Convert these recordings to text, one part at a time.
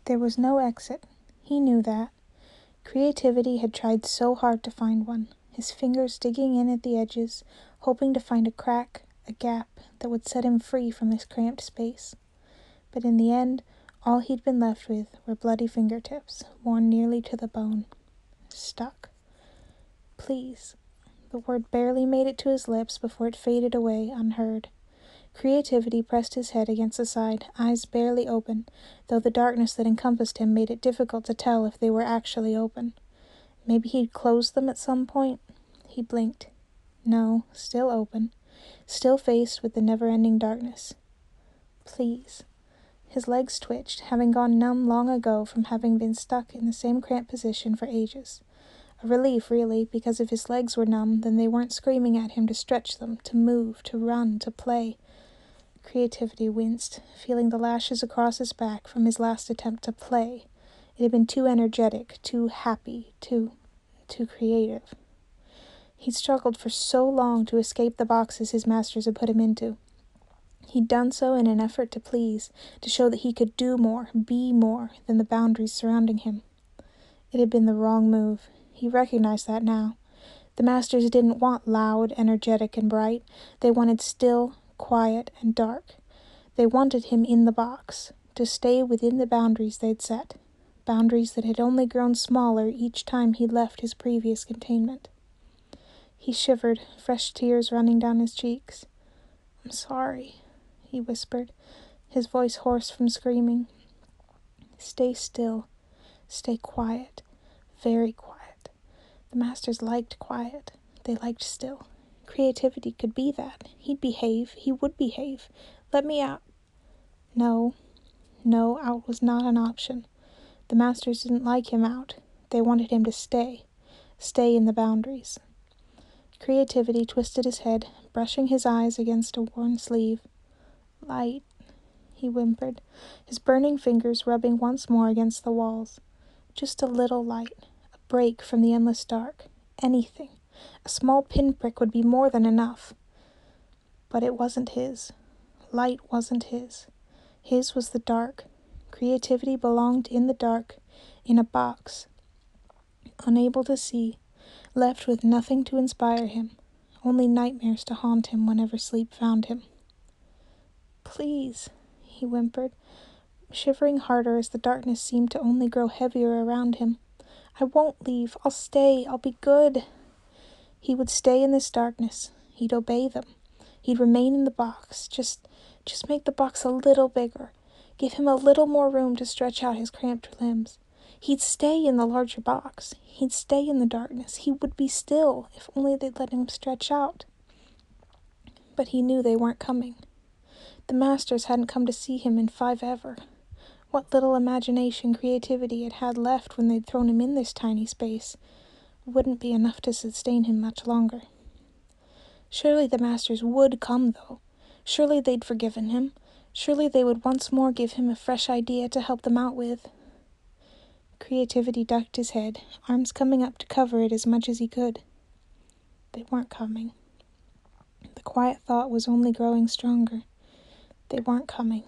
There was no exit. He knew that. Creativity had tried so hard to find one, his fingers digging in at the edges, hoping to find a crack, a gap that would set him free from this cramped space. But in the end, all he'd been left with were bloody fingertips, worn nearly to the bone. Stuck. Please. The word barely made it to his lips before it faded away unheard. Creativity pressed his head against the side, eyes barely open, though the darkness that encompassed him made it difficult to tell if they were actually open. Maybe he'd closed them at some point? He blinked. No, still open, still faced with the never-ending darkness. Please. His legs twitched, having gone numb long ago from having been stuck in the same cramped position for ages. A relief, really, because if his legs were numb, then they weren't screaming at him to stretch them, to move, to run, to play. Creativity winced, feeling the lashes across his back from his last attempt to play. It had been too energetic, too happy, too creative. He'd struggled for so long to escape the boxes his masters had put him into. He'd done so in an effort to please, to show that he could do more, be more than the boundaries surrounding him. It had been the wrong move. He recognized that now. The masters didn't want loud, energetic, and bright. They wanted still, quiet, and dark. They wanted him in the box, to stay within the boundaries they'd set, boundaries that had only grown smaller each time he left his previous containment. He shivered, fresh tears running down his cheeks. "I'm sorry," he whispered, his voice hoarse from screaming. Stay still. Stay quiet. Very quiet. The masters liked quiet. They liked still. Creativity could be that. He'd behave. He would behave. Let me out. No, out was not an option. The masters didn't like him out. They wanted him to stay in the boundaries. Creativity twisted his head, brushing his eyes against a worn sleeve. "Light," he whimpered, his burning fingers rubbing once more against the walls. Just a little light, a break from the endless dark. Anything. A small pinprick would be more than enough. But it wasn't his. Light wasn't his. His was the dark. Creativity belonged in the dark, in a box. Unable to see, left with nothing to inspire him, only nightmares to haunt him whenever sleep found him. "Please," he whimpered, shivering harder as the darkness seemed to only grow heavier around him. "I won't leave. I'll stay. I'll be good." He would stay in this darkness. He'd obey them. He'd remain in the box. Just make the box a little bigger. Give him a little more room to stretch out his cramped limbs. He'd stay in the larger box. He'd stay in the darkness. He would be still, if only they'd let him stretch out. But he knew they weren't coming. The masters hadn't come to see him in 5 ever. What little imagination creativity had had left when they'd thrown him in this tiny space wouldn't be enough to sustain him much longer. Surely the masters would come, though. Surely they'd forgiven him. Surely they would once more give him a fresh idea to help them out with. Creativity ducked his head, arms coming up to cover it as much as he could. They weren't coming. The quiet thought was only growing stronger. They weren't coming.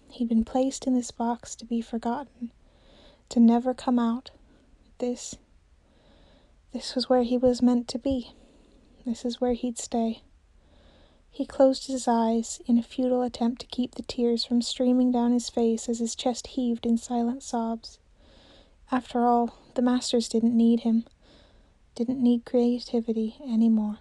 He'd been placed in this box to be forgotten, to never come out. This was where he was meant to be. This is where he'd stay. He closed his eyes in a futile attempt to keep the tears from streaming down his face as his chest heaved in silent sobs. After all, the masters didn't need him, didn't need creativity anymore.